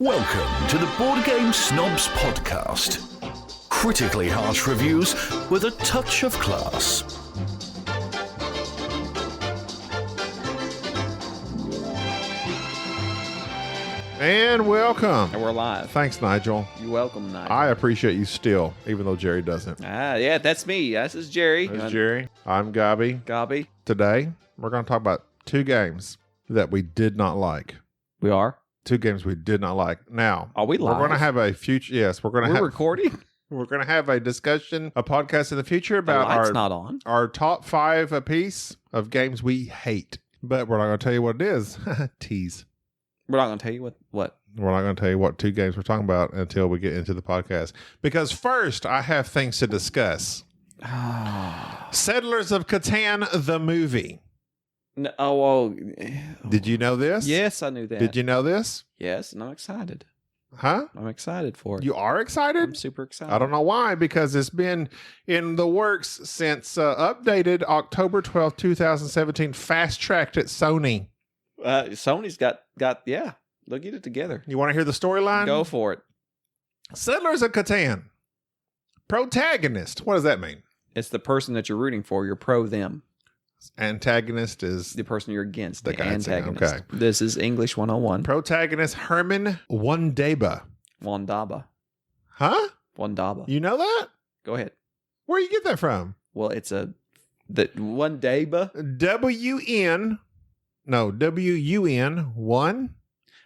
Welcome to the Board Game Snobs podcast. Critically harsh reviews with a touch of class. And welcome. And we're live. Thanks, Nigel. You're welcome, Nigel. I appreciate you still, even though Jerry doesn't. Yeah, that's me. This is Jerry. That's Jerry. I'm Gabby. Gabby. Today, we're going to talk about two games that we did not like. We are? Two games we did not like. Now, are we live? We're going to have a future. Yes, we're recording. We're going to have a discussion, a podcast in the future about our top 5 apiece of games we hate. But we're not going to tell you what it is. Tease. We're not going to tell you what. We're not going to tell you what two games we're talking about until we get into the podcast. Because first, I have things to discuss. Settlers of Catan, the movie. No, well, did you know this? Yes, I knew that. Did you know this? Yes, and I'm excited. Huh? I'm excited for it. You are excited? I'm super excited. I don't know why, because it's been in the works since updated October 12th, 2017, fast-tracked at Sony. Sony's got, yeah, they'll get it together. You want to hear the storyline? Go for it. Settlers of Catan. Protagonist. What does that mean? It's the person that you're rooting for. You're pro them. Antagonist is the person you're against. The antagonist. Okay. This is English 101. Protagonist Herman Wandaba. Wandaba. Huh? Wandaba. You know that? Go ahead. Where you get that from? Well, it's the Wandaba. W-U-N, one.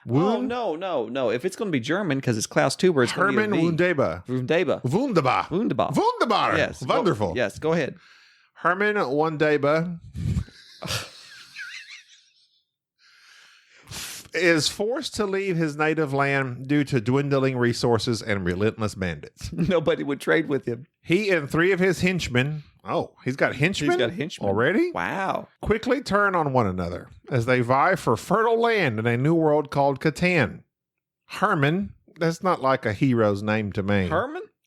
Wound? Oh, no. If it's going to be German, because it's Klaus Tuber, it's Herman Wandaba. Wunderbar. Yes. Wonderful. Yes, go ahead. Herman Wandaba is forced to leave his native land due to dwindling resources and relentless bandits. Nobody would trade with him. He and 3 of his henchmen, he's got henchmen already? Wow. Quickly turn on one another as they vie for fertile land in a new world called Catan. Herman, that's not like a hero's name to me.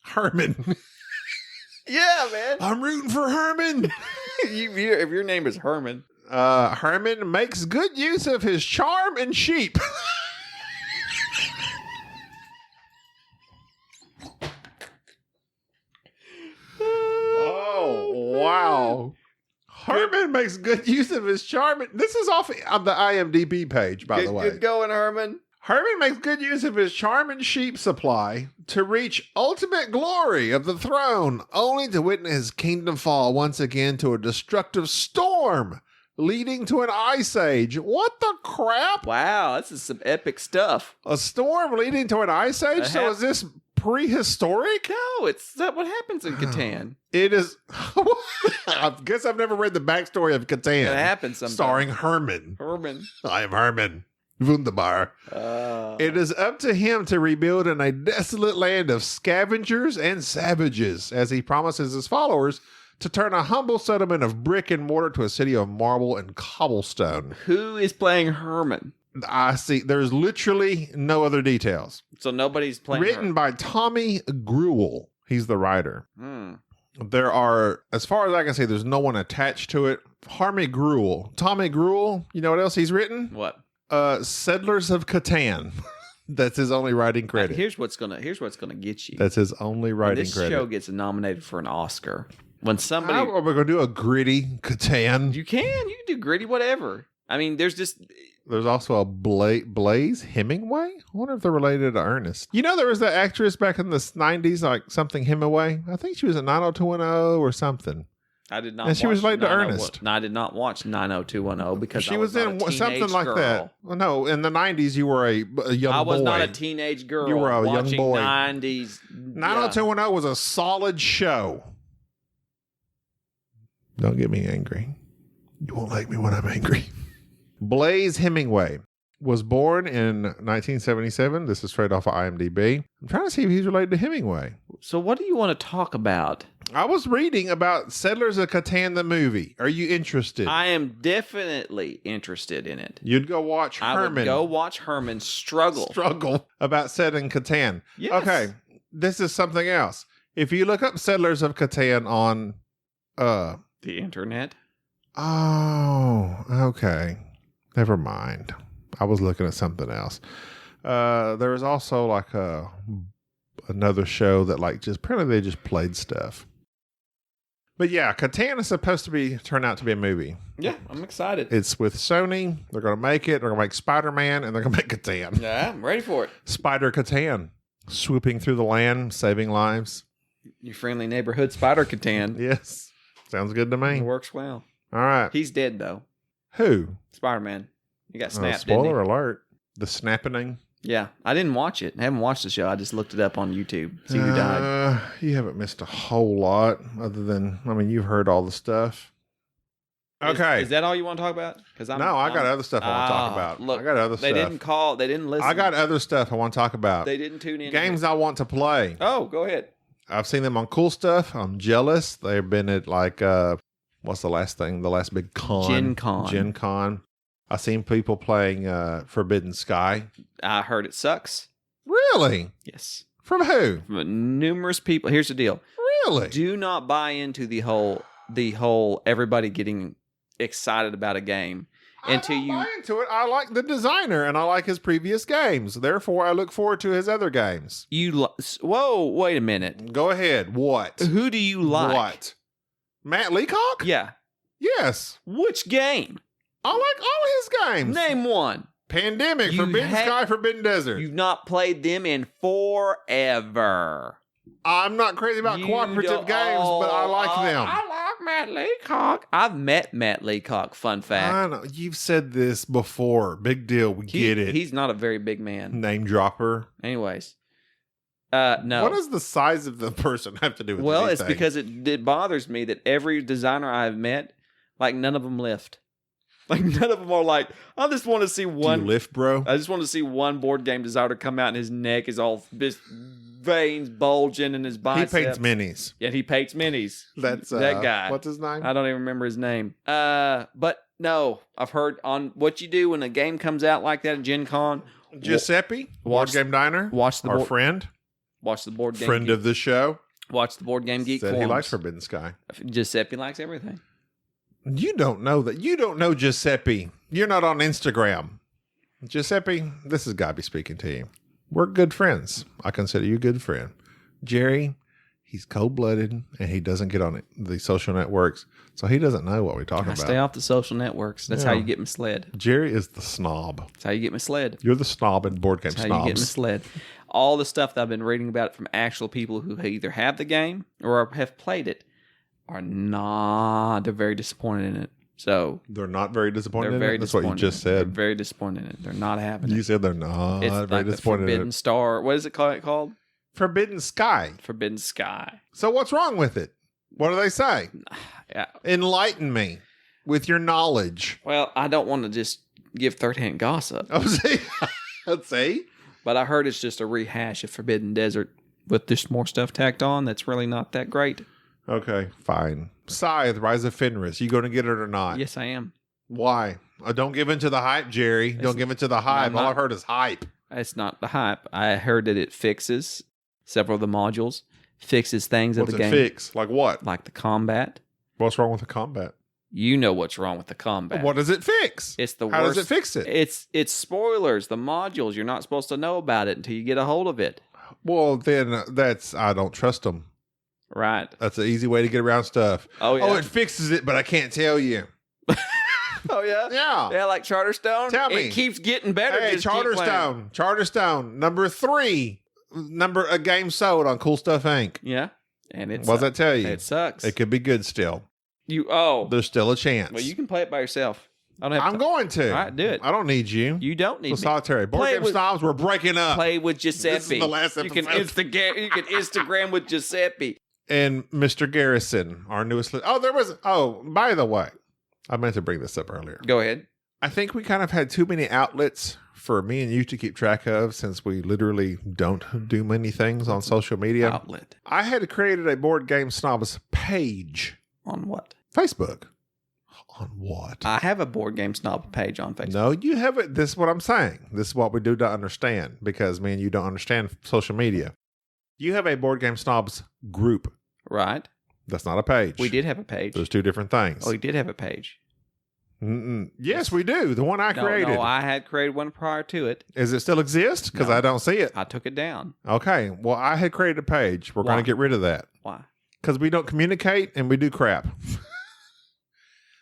Herman. Yeah, man. I'm rooting for Herman. If your name is Herman. Herman makes good use of his charm and sheep. Oh, wow. Herman makes good use of his charm. This is off on the IMDb page, by the way. Good going, Herman. Herman makes good use of his charm and sheep supply to reach ultimate glory of the throne, only to witness his kingdom fall once again to a destructive storm, leading to an ice age. What the crap? Wow, this is some epic stuff. A storm leading to an ice age? So is this prehistoric? No, it's not what happens in Catan. It is. I guess I've never read the backstory of Catan. It happens sometimes. Starring Herman. I am Herman. Wunderbar. It is up to him to rebuild in a desolate land of scavengers and savages, as he promises his followers to turn a humble settlement of brick and mortar to a city of marble and cobblestone. Who is playing Herman? I see. There's literally no other details. So nobody's playing Written by Tommy Gruel. He's the writer. There are, as far as I can see, there's no one attached to it. Tommy Gruel, you know what else he's written? What? Settlers of Catan. That's his only writing credit. Here's what's gonna get you. That's his only writing credit. This show gets nominated for an Oscar. When somebody, are we gonna do a gritty Catan? You can do gritty, whatever. I mean, there's also a Blaze Hemingway. I wonder if they're related to Ernest. You know, there was that actress back in the 90s, like something Hemingway. I think she was in 90210 or something. I did not. And she was related to Ernest. No, I did not watch 90210 because she was in something like that. Well, no, in the 90s, you were a young boy. I was not a teenage girl. You were a young boy. 90s. 90210 was a solid show. Don't get me angry. You won't like me when I'm angry. Blaze Hemingway was born in 1977. This is straight off of IMDb. I'm trying to see if he's related to Hemingway. So what do you want to talk about? I was reading about Settlers of Catan, the movie. Are you interested? I am definitely interested in it. You'd go watch Herman. I would go watch Herman struggle about setting Catan. Yes. Okay, this is something else. If you look up Settlers of Catan on the internet. Oh, okay. Never mind. I was looking at something else. There was also like another show that like just apparently they just played stuff. But yeah, Catan is supposed to turn out to be a movie. Yeah, I'm excited. It's with Sony. They're going to make it. They're going to make Spider-Man, and they're going to make Catan. Yeah, I'm ready for it. Spider Catan, swooping through the land, saving lives. Your friendly neighborhood Spider Catan. Yes, sounds good to me. It works well. All right. He's dead though. Who? Spider-Man. He got snapped. Spoiler alert: the snapping. Yeah, I didn't watch it. I haven't watched the show. I just looked it up on YouTube. See who died. You haven't missed a whole lot, other than you've heard all the stuff. Okay, is that all you want to talk about? Because I got other stuff I want to talk about. Look, I got other they stuff. They didn't listen. I got other stuff I want to talk about. They didn't tune in. Games I want to play. Oh, go ahead. I've seen them on Cool Stuff. I'm jealous. They've been at like what's the last thing? The last big con. Gen Con. I've seen people playing Forbidden Sky. I heard it sucks. Really? Yes. From who? From numerous people. Here's the deal. Really? Do not buy into the whole everybody getting excited about a game until you buy into it. I like the designer and I like his previous games. Therefore, I look forward to his other games. Whoa, wait a minute. Go ahead. What? Who do you like? What? Matt Leacock? Yeah. Yes. Which game? I like all his games. Name one. Pandemic, Forbidden Sky, Forbidden Desert. You've not played them in forever. I'm not crazy about cooperative games, but I like them. I like Matt Leacock. I've met Matt Leacock, fun fact. I know. You've said this before. Big deal. We get it. He's not a very big man. Name dropper. Anyways. No. What does the size of the person have to do with anything? It's because it bothers me that every designer I've met, like none of them lift. Like none of them are like, I just want to see one. Do you lift, bro? I just want to see one board game designer come out and his neck is all veins bulging in his biceps. He paints minis. Yeah, he paints minis. That's that guy. What's his name? I don't even remember his name. But no, I've heard on what you do when a game comes out like that at Gen Con. Giuseppe, Board Game Diner. Watch the our friend. Watch the board game. Friend of the show. Watch the Board Game Geek. Said forums. he likes Forbidden Sky. Giuseppe likes everything. You don't know that. You don't know Giuseppe. You're not on Instagram. Giuseppe, this is Gabby speaking to you. We're good friends. I consider you a good friend. Jerry, he's cold-blooded and he doesn't get on the social networks, so he doesn't know what we're talking about. Stay off the social networks. That's how you get misled. Jerry is the snob. That's how you get misled. You're the snob in Board Game Snobs. That's how you get misled. All the stuff that I've been reading about from actual people who either have the game or have played it they're very disappointed in it. So they're not very disappointed in it? That's what you just They're said. very disappointed in it. They're not having it. You said they're not It's very like the disappointed in Forbidden it. Star. What is it called? Forbidden Sky. Forbidden Sky. So what's wrong with it? What do they say? Yeah. Enlighten me with your knowledge. Well, I don't want to just give third-hand gossip. Oh, see? Let's see. But I heard it's just a rehash of Forbidden Desert with just more stuff tacked on that's really not that great. Okay, fine. Scythe, Rise of Fenris. You going to get it or not? Yes, I am. Why? Don't give in to the hype, Jerry. Don't give in to the hype. All I've heard is hype. It's not the hype. I heard that it fixes several of the modules, fixes things of the game. What's it fix? Like what? Like the combat. What's wrong with the combat? You know what's wrong with the combat. What does it fix? It's the How worst. does it fix it? It's spoilers. The modules. You're not supposed to know about it until you get a hold of it. Well, then I don't trust them. Right. That's an easy way to get around stuff. Oh, yeah. Oh, it fixes it, but I can't tell you. Oh, yeah? Yeah. Yeah, like Charterstone? Tell me. It keeps getting better. Hey, Just keep playing. Charterstone, number 3. A game sold on Cool Stuff Inc. Yeah. And What does that tell you? It sucks. It could be good still. There's still a chance. Well, you can play it by yourself. I don't have I'm going to. All right, do it. I don't need you. You don't need me. Solitary. Board Game Snobs, we're breaking up. Play with Giuseppe. This is the last You can episode. You can Instagram with Giuseppe. And Mr. Garrison, our newest. By the way, I meant to bring this up earlier. Go ahead. I think we kind of had too many outlets for me and you to keep track of since we literally don't do many things on social media. Outlet. I had created a Board Game Snobs page. On what? Facebook. On what? I have a Board Game Snob page on Facebook. No, you haven't. This is what I'm saying. This is what we do to understand because me and you don't understand social media. You have a Board Game Snobs group. Right. That's not a page. We did have a page. There's two different things. Oh, we did have a page. Yes, we do. The one I created. No, I had created one prior to it. Does it still exist? Because I don't see it. I took it down. Okay. Well, I had created a page. We're going to get rid of that. Why? Because we don't communicate and we do crap.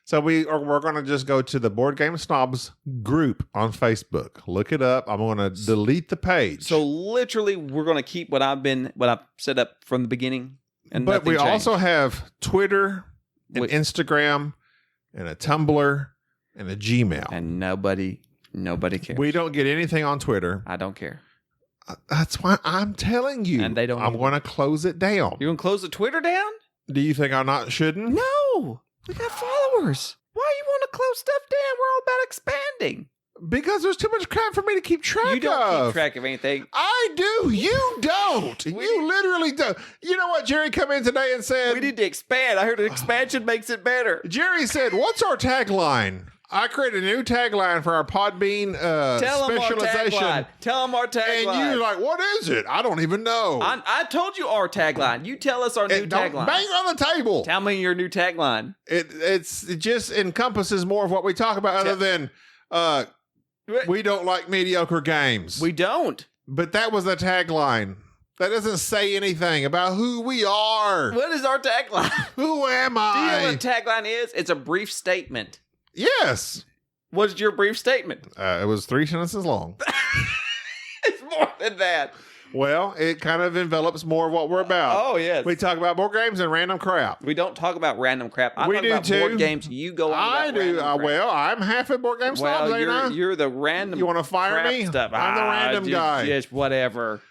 So we're going to just go to the Board Game Snobs group on Facebook. Look it up. I'm going to delete the page. So literally, we're going to keep what I've set up from the beginning. But we also have Twitter and Instagram and a Tumblr and a Gmail. And nobody cares. We don't get anything on Twitter. I don't care. That's why I'm telling you. And they don't. I'm going to close it down. You're going to close the Twitter down? Do you think I shouldn't? No. We got followers. Why you want to close stuff down? We're all about expanding. Because there's too much crap for me to keep track of. You don't keep track of anything. I do. You don't. You literally don't. You know what? Jerry come in today and said... We need to expand. I heard an expansion makes it better. Jerry said, what's our tagline? I created a new tagline for our Podbean specialization. Tell them our tagline. And you're like, what is it? I don't even know. I told you our tagline. You tell us our new tagline. Bang on the table. Tell me your new tagline. It just encompasses more of what we talk about other than we don't like mediocre games. We don't. But that was the tagline. That doesn't say anything about who we are. What is our tagline? Who am I? Do you know what a tagline is? It's a brief statement. Yes. What's your brief statement? It was 3 sentences long. It's more than that. Well, it kind of envelops more of what we're about. Oh, yes. We talk about board games and random crap. We don't talk about random crap. I we talk do about too. Board games. You go on I do. Well, I'm half at Board Game Snobs, ain't I? You're the random. You want to fire me? Stuff. I'm the random guy. Just whatever.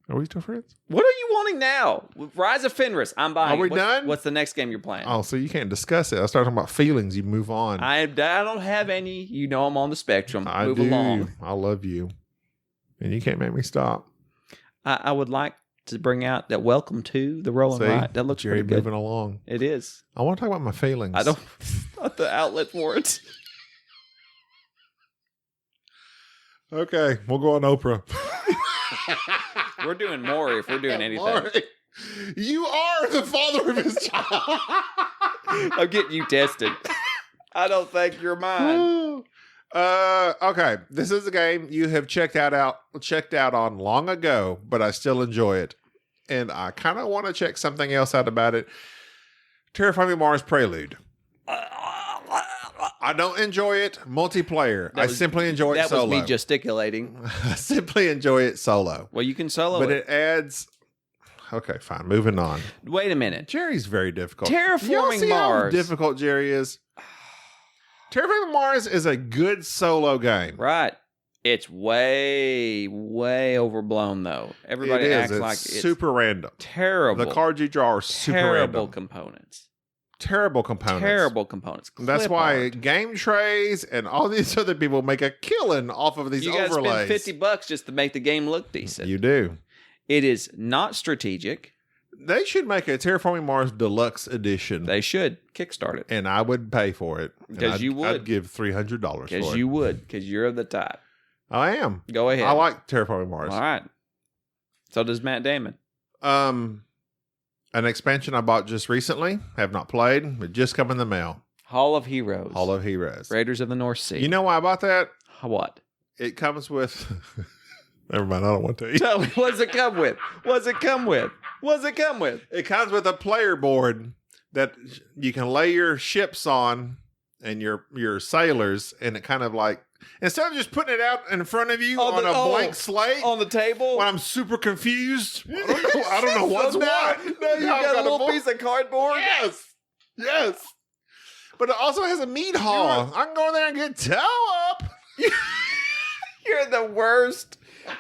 Are we still friends? What are you wanting now? Rise of Fenris. I'm buying. Are we done? What's the next game you're playing? Oh, so you can't discuss it. I start talking about feelings. You move on. I don't have any. You know I'm on the spectrum. Move do. along. I love you. And you can't make me stop. I would like to bring out that Welcome to the Roll and Ride. That looks Jerry pretty good. moving along. It is. I want to talk about my feelings. I don't. Not the outlet for it. Okay, we'll go on Oprah. We're doing more if we're doing anything. Maury, you are the father of his child. I'm getting you tested. I don't think you're mine. Okay. This is a game you have checked out on long ago, but I still enjoy it. And I kind of want to check something else out about it. Terraforming Mars Prelude. I don't enjoy it multiplayer. I simply enjoy it solo. That was me gesticulating. I simply enjoy it solo. Well, you can solo but it. it adds... Okay, fine. Moving on. Wait a minute. Jerry's very difficult. Terraforming Mars. How difficult Jerry is? Terraforming Mars is a good solo game. Right. It's way, way overblown, though. Everybody acts like it's super random. Terrible. The cards you draw are super terrible random. components. Terrible components. Terrible components. That's why Game Trays and all these other people make a killing off of these overlays. You got to spend $50 just to make the game look decent. You do. It is not strategic. They should make a Terraforming Mars Deluxe Edition. They should kickstart it. And I would pay for it. Because you would. I'd give $300 for it. Because you would. Because you're the type. I am. Go ahead. I like Terraforming Mars. All right. So does Matt Damon. An expansion I bought just recently. Have not played. It just come in the mail. Hall of Heroes. Hall of Heroes. Raiders of the North Sea. You know why I bought that? What? It comes with... Never mind. I don't want to. Tell me, what does it come with? What does it come with? What does it come with? It comes with a player board that you can lay your ships on and your sailors, and it kind of like, instead of just putting it out in front of you on a blank slate on the table, when I'm super confused, I don't know what's what. No, you got a little piece of cardboard. Yes. But it also has a meat haul. I can go in there and get toe up. You're the worst.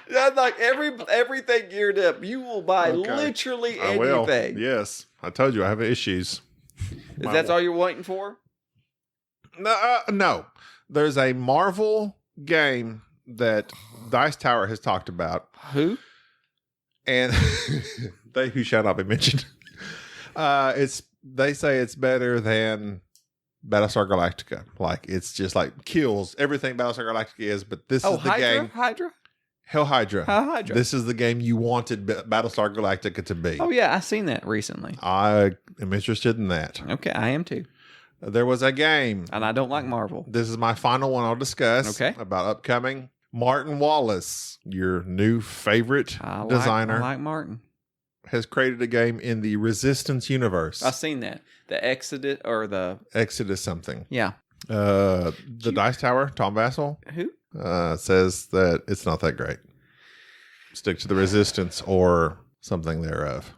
That's like everything geared up. You will buy literally anything. I will. Yes, I told you I have issues. Is that all you're waiting for? No. There's a Marvel game that Dice Tower has talked about. Who? And they who shall not be mentioned. They say it's better than Battlestar Galactica. Like it's just like kills everything Battlestar Galactica is. But this is the game. Hydra. Hell Hydra. Hydra. This is the game you wanted Battlestar Galactica to be. Oh, yeah. I've seen that recently. I am interested in that. Okay. I am too. There was a game. And I don't like Marvel. This is my final one I'll discuss. Okay. About upcoming. Martin Wallace, your new favorite designer. I like Martin. Has created a game in the Resistance universe. I've seen that. The Exodus or the... Exodus something. Yeah. The Dice Tower, Tom Vassell. Who? Says that it's not that great. Stick to the Resistance or something thereof.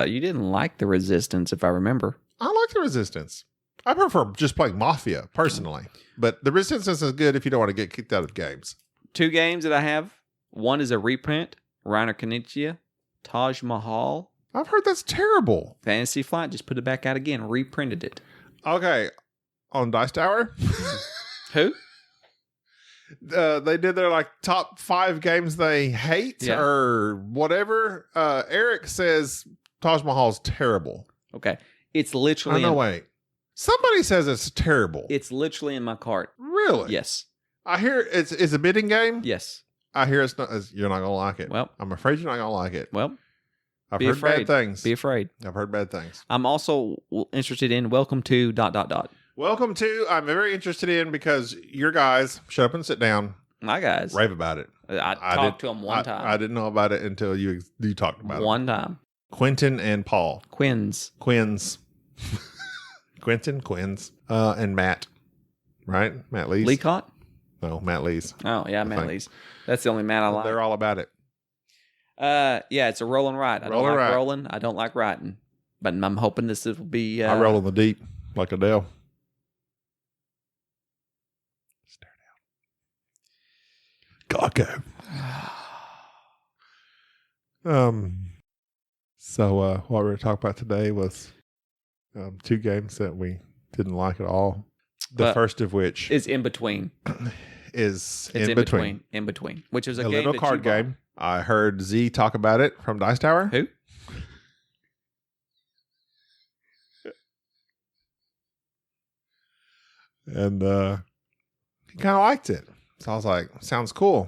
You didn't like the Resistance, if I remember. I like the Resistance. I prefer just playing Mafia, personally. But the Resistance is good if you don't want to get kicked out of games. 2 games that I have. One is a reprint, Reiner Knizia, Taj Mahal. I've heard that's terrible. Fantasy Flight just put it back out again, reprinted it. Okay. On Dice Tower? Who? They did their like top 5 games they hate or whatever. Eric says Taj Mahal's terrible. Okay. It's literally... Oh, no, wait. Somebody says it's terrible. It's literally in my cart. Really? Yes. I hear it's a bidding game. Yes. I hear it's not. You're not gonna like it. Well, I'm afraid you're not gonna like it. Well, I've heard bad things. Be afraid. I've heard bad things. I'm also interested in Welcome to ... Welcome to. I'm very interested in because your guys shut up and sit down. My guys rave about it. I talked to them one time. I didn't know about it until you talked about it one time. Quentin and Paul. Quins. Quentin, Quins, and Matt. Right? Matt Lees. Leacott? No, Matt Lees. Oh, yeah, Matt Lees. That's the only Matt I like. They're all about it. Yeah, it's a roll and write. I don't like rolling. I don't like writing. But I'm hoping this will be... I roll in the deep like Adele. Stare down. God, go. So what we're going to talk about today was 2 games that we didn't like at all. The first of which is InBetween. It's InBetween. InBetween, which is a little card game. I heard Z talk about it from Dice Tower. Who? And he kind of liked it. So I was like, sounds cool.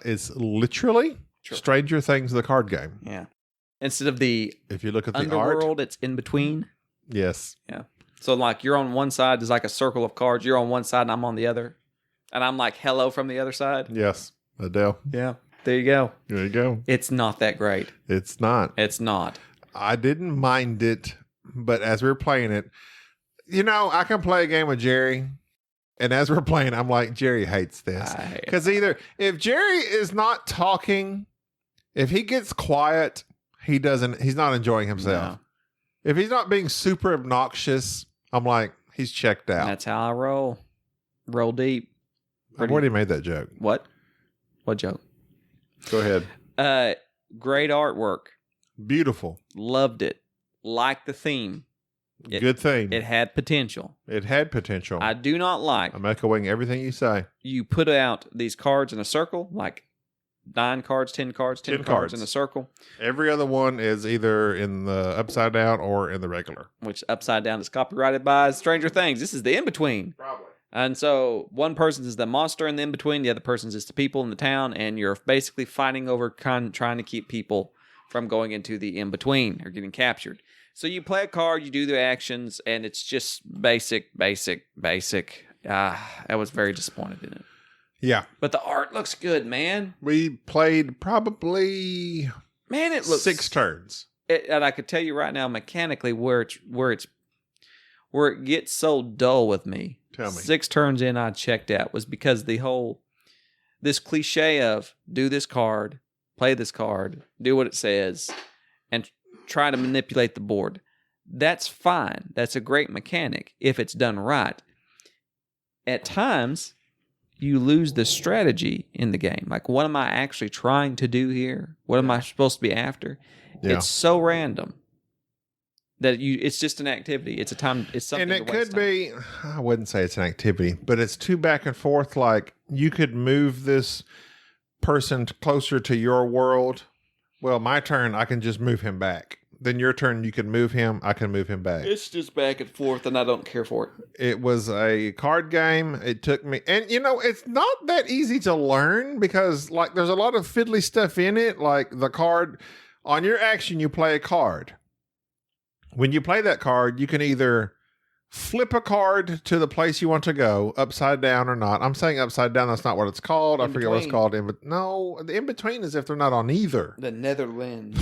It's literally Stranger Things, the card game. Yeah. Instead of the if you look at the underworld, art, it's in between. Yes. Yeah. So like you're on one side, there's like a circle of cards. You're on one side and I'm on the other. And I'm like, hello from the other side. Yes. Adele. Yeah. There you go. There you go. It's not that great. It's not. It's not. I didn't mind it, but as we were playing it, I can play a game with Jerry. And as we're playing, I'm like, Jerry hates this. Because either if Jerry is not talking, if he gets quiet, he's not enjoying himself. No. If he's not being super obnoxious, I'm like, he's checked out. That's how I roll. Roll deep. I've already made that joke. What? What joke? Go ahead. Great artwork. Beautiful. Loved it. Liked the theme. Good theme. It had potential. It had potential. I do not like. I'm echoing everything you say. You put out these cards in a circle, like 9 cards, 10 cards, 10 cards in a circle. Every other one is either in the upside down or in the regular. Which upside down is copyrighted by Stranger Things. This is the in-between. Probably. And so one person is the monster in the in-between, the other person is the people in the town, and you're basically fighting over trying to keep people from going into the in-between or getting captured. So you play a card, you do the actions, and it's just basic. I was very disappointed in it. Yeah. But the art looks good, man. We played probably it looks 6 turns. And I could tell you right now, mechanically, where it gets so dull with me. Tell me. 6 turns in, I checked out was because this cliche of do this card, play this card, do what it says, and try to manipulate the board. That's fine. That's a great mechanic if it's done right. At times, you lose the strategy in the game. Like, what am I actually trying to do here? What am I supposed to be after? Yeah. It's so random that it's just an activity. It's something. And it could be, I wouldn't say it's an activity, but it's too back and forth. Like, you could move this person closer to your world. Well, my turn, I can just move him back. Then your turn, you can move him. I can move him back. It's just back and forth, and I don't care for it. It was a card game. It took me, and it's not that easy to learn because, like, there's a lot of fiddly stuff in it. Like the card, on your action, you play a card. When you play that card, you can either flip a card to the place you want to go, upside down or not. I'm saying upside down. That's not what it's called. I forget what it's called. No, the in-between is if they're not on either. The nether regions.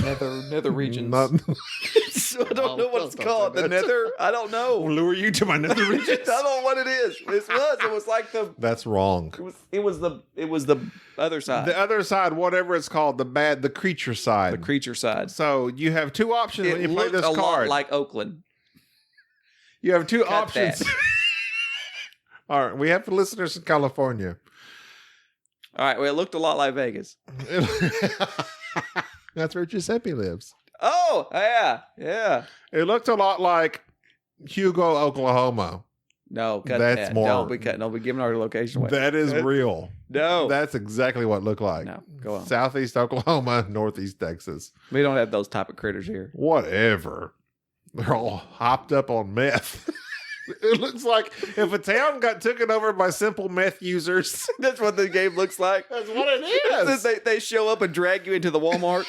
So I don't know what it's called. The nether? I don't know. Will lure you to my nether regions? I don't know what it is. It was like the... That's wrong. It was the other side. The other side, whatever it's called, the creature side. The creature side. So you have two options when you play this card. Lot like Oakland. You have two options. All right, we have listeners in California. All right, well, it looked a lot like Vegas. That's where Giuseppe lives. Oh, yeah. It looked a lot like Hugo, Oklahoma. No, cut That's that. more. Don't be giving our location away. That is real. No. That's exactly what it looked like. No, go on. Southeast Oklahoma, Northeast Texas. We don't have those type of critters here. Whatever. They're all hopped up on meth. It looks like if a town got taken over by simple meth users. That's what the game looks like. That's what it is. They show up and drag you into the Walmart.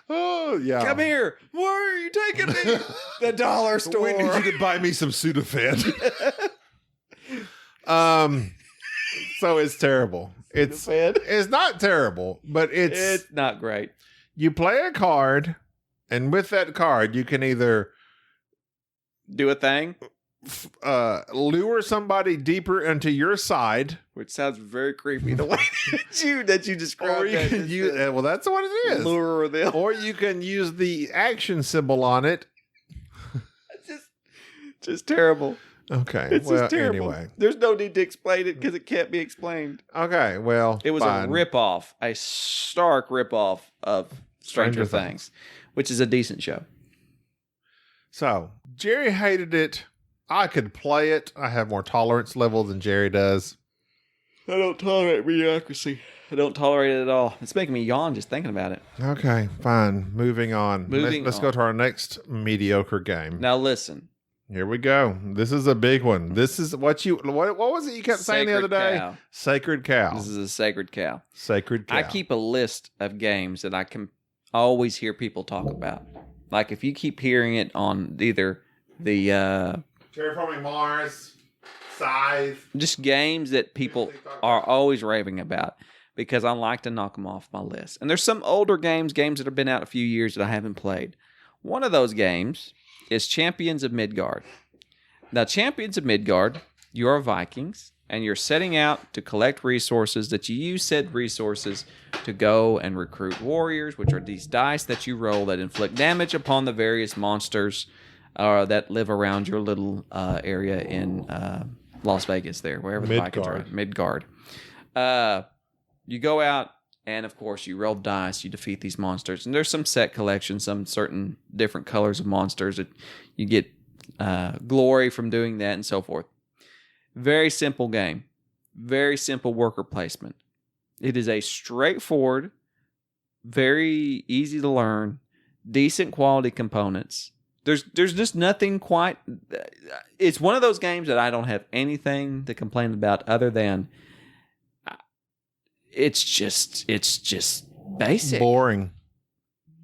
Oh, yeah. Come here. Where are you taking me? The dollar store. We need you to buy me some Sudafed. So it's terrible. It's not terrible, but it's not great. You play a card, and with that card, you can either do a thing, lure somebody deeper into your side, which sounds very creepy the way that you described. Or you can use well, that's what it is. Lure them, or you can use the action symbol on it. just terrible. Okay, it's well, just terrible. Anyway, there's no need to explain it because it can't be explained. Okay, well, it was fine. a ripoff, a stark ripoff of Stranger Things, which is a decent show. So Jerry hated it. I could play it. I have more tolerance level than Jerry does. I don't tolerate mediocrity. I don't tolerate it at all. It's making me yawn just thinking about it. Okay, fine. Moving on. Let's go to our next mediocre game. Now listen. Here we go. This is a big one. This is what was it you kept saying the other day? Cow. Sacred cow. This is a sacred cow. Sacred cow. I keep a list of games that I can always hear people talk about. Like if you keep hearing it on either the Terraforming Mars, Scythe. Just games that people are always raving about because I like to knock them off my list. And there's some older games that have been out a few years that I haven't played. One of those games is Champions of Midgard. Now, Champions of Midgard, you are Vikings, and you're setting out to collect resources that you use said resources to go and recruit warriors, which are these dice that you roll that inflict damage upon the various monsters that live around your little area in Las Vegas there, wherever the Vikings are. Midgard. You go out, and of course, you roll dice, you defeat these monsters. And there's some set collections, some certain different colors of monsters that you get glory from doing that and so forth. Very simple game. Very simple worker placement. It is a straightforward, very easy to learn, decent quality components. There's just nothing quite... It's one of those games that I don't have anything to complain about other than... It's just basic. Boring.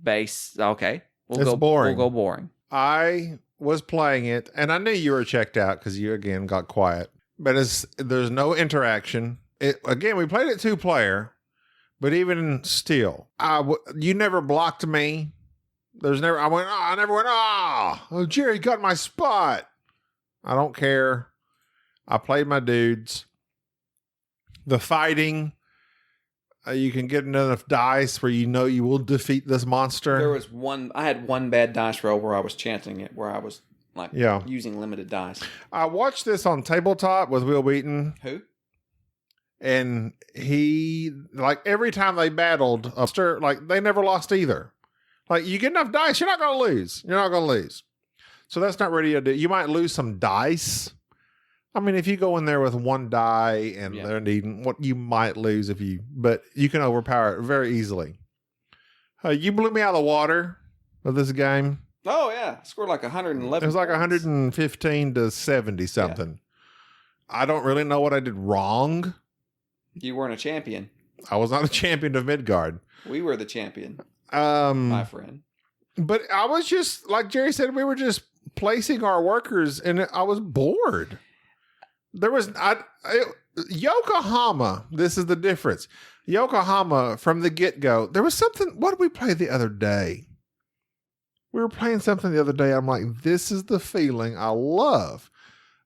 Okay. Boring. We'll go boring. I was playing it, and I knew you were checked out because you, again, got quiet. But there's no interaction. Again, we played it 2-player, but even still, you never blocked me. I never went, oh, Jerry got my spot. I don't care. I played my dudes. The fighting... you can get enough dice where you know you will defeat this monster. I had one bad dice roll where I was chancing it, where I was using limited dice. I watched this on Tabletop with Will Wheaton. Who? And he, every time they battled, they never lost either. You get enough dice, you're not going to lose. You're not going to lose. So that's not really a deal. You might lose some dice. I mean, if you go in there with one die and they're needing what you might lose but you can overpower it very easily. You blew me out of the water with this game. Oh yeah, I scored like 111. It was like 115 to 70 something. Yeah. I don't really know what I did wrong. You weren't a champion. I was not a champion of Midgard. We were the champion. my friend. But I was just, like Jerry said, we were just placing our workers, and I was bored. There was, Yokohama, this is the difference. Yokohama, from the get-go, there was something, what did we play the other day? We were playing something the other day. I'm like, this is the feeling I love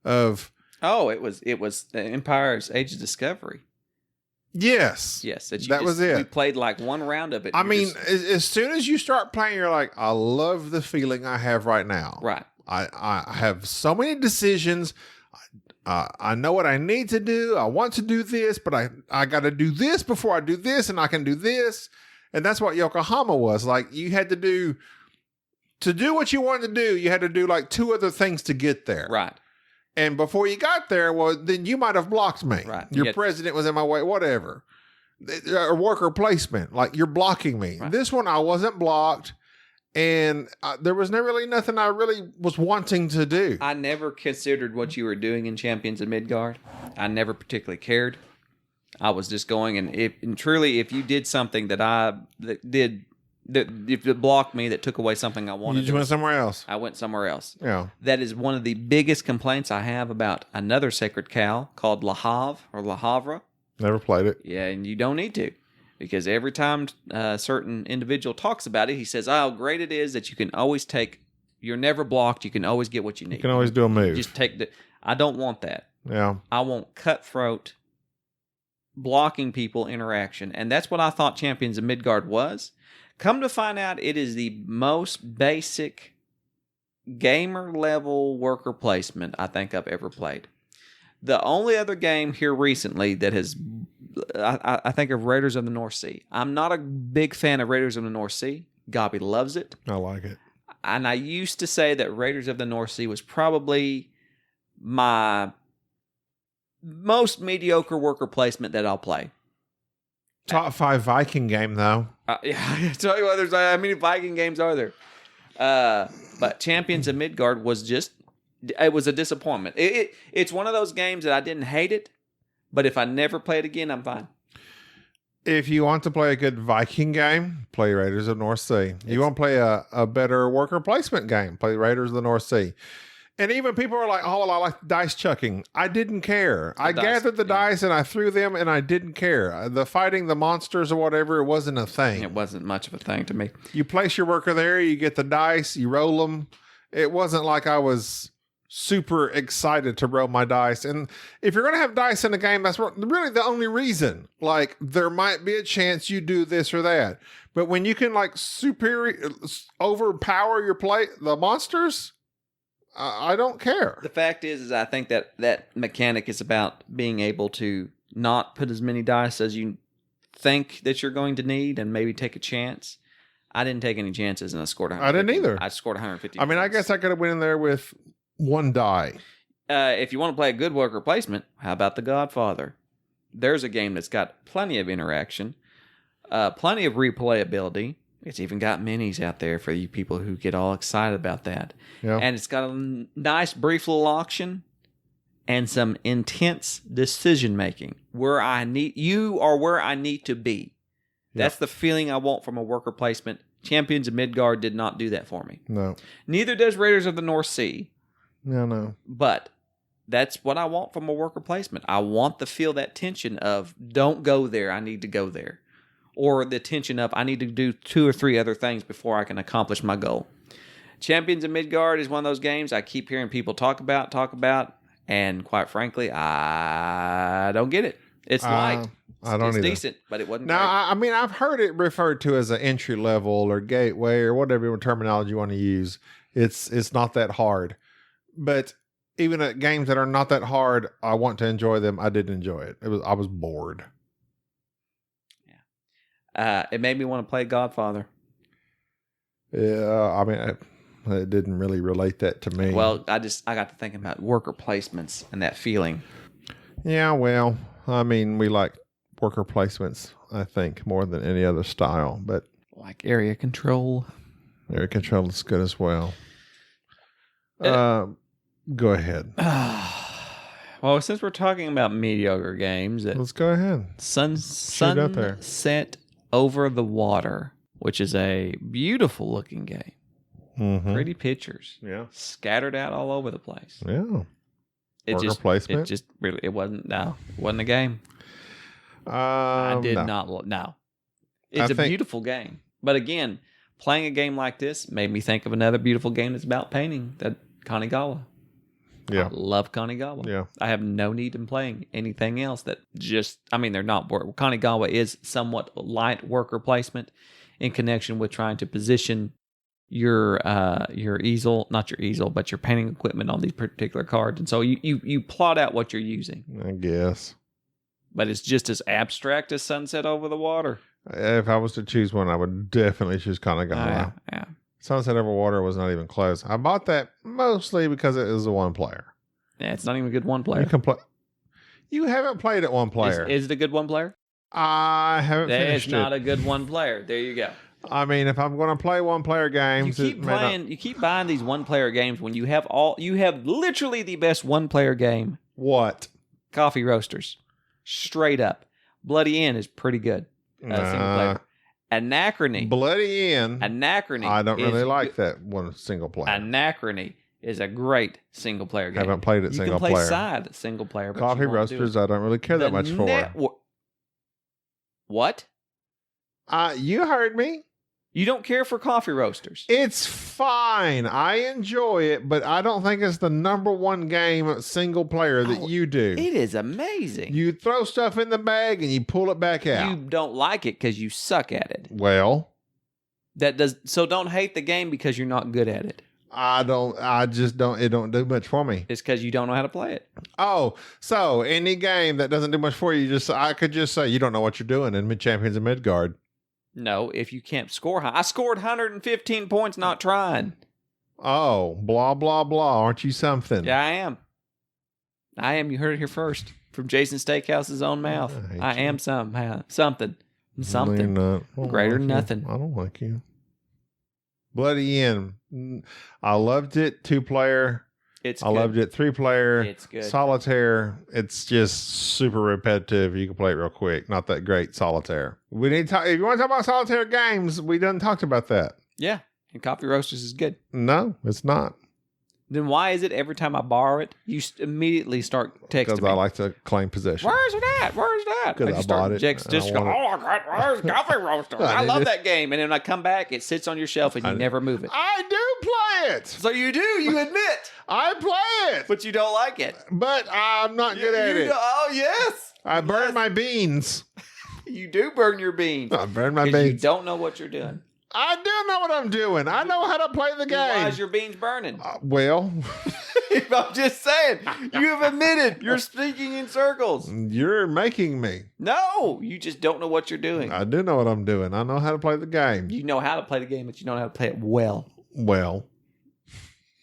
of. Oh, it was Empire's Age of Discovery. Yes. Yes. That was it. We played like one round of it. I mean, as soon as you start playing, you're like, I love the feeling I have right now. Right. I have so many decisions. I know what I need to do. I want to do this, but I got to do this before I do this, and I can do this. And that's what Yokohama was. Like, you had to do what you wanted to do, you had to do like 2 other things to get there. Right. And before you got there, well, then you might have blocked me. Right. Your president was in my way, whatever. Or worker placement, like you're blocking me. Right. This one, I wasn't blocked. And there was never really nothing I really was wanting to do. I never considered what you were doing in Champions of Midgard. I never particularly cared. I was just going, and if you did something that if it blocked me, that took away something I wanted. You just went somewhere else. I went somewhere else. Yeah. That is one of the biggest complaints I have about another sacred cow called La Havre or La Havre. Never played it. Yeah, and you don't need to. Because every time a certain individual talks about it, he says, how great it is that you can always you're never blocked, you can always get what you need. You can always do a move. Just I don't want that. Yeah. I want cutthroat, blocking people interaction. And that's what I thought Champions of Midgard was. Come to find out, it is the most basic gamer level worker placement I think I've ever played. The only other game here recently that has, I think of Raiders of the North Sea. I'm not a big fan of Raiders of the North Sea. Gobby loves it. I like it. And I used to say that Raiders of the North Sea was probably my most mediocre worker placement that I'll play. Top 5 Viking game, though. Yeah, I tell you what, how many Viking games are there? But Champions of Midgard was it was a disappointment. It's one of those games that I didn't hate it, but if I never play it again, I'm fine. If you want to play a good Viking game, play Raiders of the North Sea. You want to play a better worker placement game, play Raiders of the North Sea. And even people are like, oh, well, I like dice chucking. I didn't care. I gathered the dice and I threw them and I didn't care. The fighting the monsters or whatever, it wasn't a thing. It wasn't much of a thing to me. You place your worker there, you get the dice, you roll them. It wasn't like I was super excited to roll my dice. And if you're going to have dice in a game, that's really the only reason. Like, there might be a chance you do this or that. But when you can like overpower the monsters, I don't care. The fact is I think that mechanic is about being able to not put as many dice as you think that you're going to need and maybe take a chance. I didn't take any chances and I scored 150. I didn't either. I scored 150. I mean, I guess I could have went in there with 1 die. If you want to play a good worker placement, how about The Godfather? There's a game that's got plenty of interaction, plenty of replayability. It's even got minis out there for you people who get all excited about that. Yeah. And it's got a nice brief little auction and some intense decision making where you are where I need to be. That's the feeling I want from a worker placement. Champions of Midgard did not do that for me. No. Neither does Raiders of the North Sea. No. But that's what I want from a worker placement. I want to feel that tension of don't go there, I need to go there. Or the tension of I need to do 2 or 3 other things before I can accomplish my goal. Champions of Midgard is one of those games I keep hearing people talk about, and quite frankly, I don't get it. It's light. I don't it's either. Decent, but it wasn't great. I mean, I've heard it referred to as an entry level or gateway or whatever terminology you want to use. It's not that hard. But even at games that are not that hard, I want to enjoy them. I didn't enjoy it. I was bored. It made me want to play Godfather. Yeah, I mean, it didn't really relate that to me. Well, I got to thinking about worker placements and that feeling. Yeah, well, I mean, we like worker placements, I think, more than any other style. But like area control. Area control is good as well. Go ahead. Well, since we're talking about mediocre games, Let's go ahead. Sunset Over the Water which is a beautiful looking game. Mm-hmm. Pretty pictures. Yeah. Scattered out all over the place. Yeah. It Worker just placement? It just really, it wasn't a game. I did not. No. It's a beautiful game. But again, playing a game like this made me think of another beautiful game that's about painting, that Kanigawa. Yeah. I love Kanigawa. Yeah. I have no need in playing anything else that just, I mean, they're not, Kanigawa is somewhat light worker placement in connection with trying to position your easel, not your easel, but your painting equipment on these particular cards. And so you plot out what you're using. I guess. But it's just as abstract as Sunset Over the Water. If I was to choose one, I would definitely choose Kanigawa. Yeah. Sunset Over Water was not even close. I bought that mostly because it is a one player. Yeah, it's not even a good one player. You can play. You haven't played it one player. Is it a good one player? I haven't finished it. It's not a good one player. There you go. I mean, if I'm going to play one player games, you keep buying these one player games when you have literally the best one player game. What? Coffee Roasters. Straight up. Bloody End is pretty good. Single player. Anachrony. Bloody End. Anachrony. I don't really like that one single player. Anachrony is a great single player game. I haven't played it single player. You can play side single player. But Coffee Roasters, I don't really care that much for. What? You heard me. You don't care for Coffee Roasters? It's fine. I enjoy it, but I don't think it's the number one game single player that you do. It is amazing. You throw stuff in the bag and you pull it back out. You don't like it because you suck at it. Well, so don't hate the game because you're not good at it. It don't do much for me. It's because you don't know how to play it. Oh, so any game that doesn't do much for you, I could just say you don't know what you're doing in Mid-Champions of Midgard. No, if you can't score high. I scored 115 points not trying. Oh, blah, blah, blah. Aren't you something? Yeah, I am. You heard it here first. From Jason Steakhouse's own mouth. I am something. Something. No, you're not. Greater than nothing. I don't like you. Bloody End. I loved it. 2-player. I loved it. 3-player. It's good. Solitaire. It's just super repetitive. You can play it real quick. Not that great solitaire. We need to talk. If you want to talk about solitaire games, we done talked about that. Yeah. And Coffee Roasters is good. No, it's not. Then why is it every time I borrow it, you immediately start texting me? Because I like to claim possession. Where's it at? Where's that? Because I bought it. Just go, oh, God, where's Coffee Roaster? I love that game. And then when I come back, it sits on your shelf and you never move it. I do play it. So you do. You admit. I play it. But you don't like it. But I'm not good at it. Oh, yes. I burn my beans. You do burn your beans. I burn my beans. You don't know what you're doing. I do know what I'm doing. I know how to play the game. Why is your beans burning? Well, I'm just saying. You have admitted you're speaking in circles. You're making me. No, you just don't know what you're doing. I do know what I'm doing. I know how to play the game. You know how to play the game, but you don't know how to play it well. Well,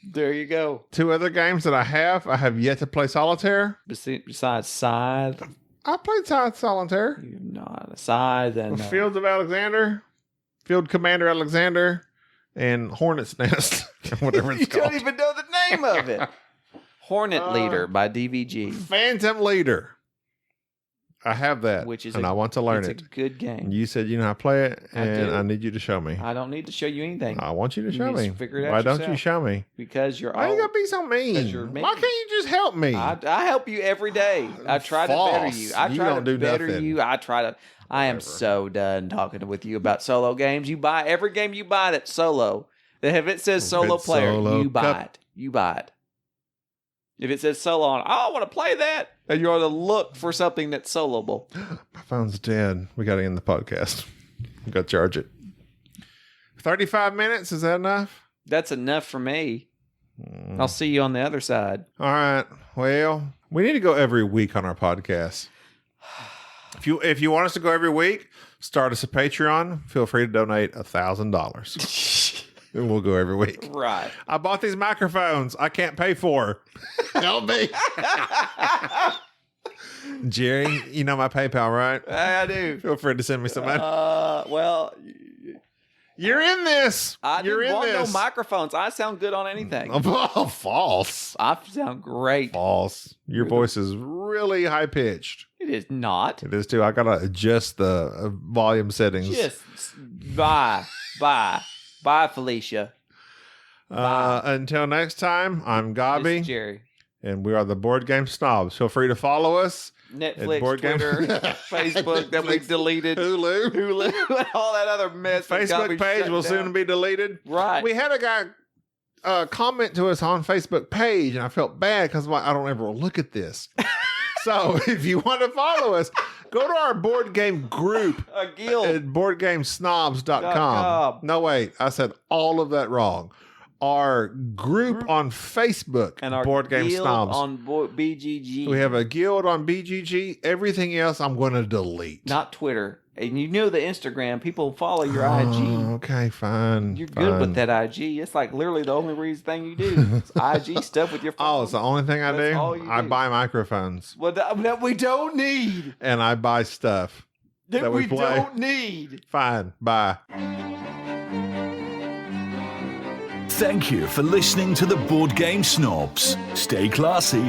there you go. 2 other games that I have yet to play solitaire. Besides Scythe. I played Solitaire. You're not a Scythe and Fields of Alexander. Field Commander Alexander and Hornet's Nest, whatever it's called. You don't even know the name of it. Hornet Leader by DVG. Phantom Leader. I have that, and I want to learn it. It's a good game. You said you know how to play it, and I need you to show me. I don't need to show you anything. I want you to show me. Figure it out Why yourself. don't you show me? Because you're Why you gotta be so mean? Why can't you just help me? I help you every day. I try to better you. I try to better you. I am so done talking with you about solo games. You buy every game you buy that's solo. If it says solo player, you buy it. You buy it. If it says solo on, I want to play that. And you ought to look for something that's soloable. My phone's dead. We got to end the podcast. We got to charge it. 35 minutes. Is that enough? That's enough for me. I'll see you on the other side. All right. Well, we need to go every week on our podcast. If you want us to go every week, start us a Patreon. Feel free to donate $1,000. And we'll go every week. Right. I bought these microphones I can't pay for. Help me. Jerry, you know my PayPal, right? I do. Feel free to send me some money. Well, you're in this. You're in this. No microphones. I sound good on anything. Oh, false. I sound great. False. Your voice is really high pitched. It is not. It is too. I gotta adjust the volume settings. Just Bye, Felicia. Until next time, I'm This Gobby, is Jerry. and we are the Board Game Snobs. Feel free to follow us. Netflix, Board Game- Twitter, Facebook that we deleted, Hulu. and all that other mess. that got me Facebook page shut will down. soon be deleted. Right. We had a guy comment to us on Facebook page, and I felt bad because I don't ever look at this. So if you want to follow us, go to our board game group A guild. at boardgamesnobs.com. No, wait. I said all of that wrong. Our group on Facebook, And our Board Game guild Snobs. on BGG. We have a guild on BGG. Everything else I'm going to delete. Not Twitter. And you know the Instagram. People follow your IG. Okay, fine. You're good with that IG. It's like literally the only thing you do. It's IG stuff with your phone. Oh, it's the only thing I That's do? all you I do. buy microphones Well, that we don't need. and I buy stuff. That we we play. don't need. Fine. Bye. Thank you for listening to the Board Game Snobs. Stay classy.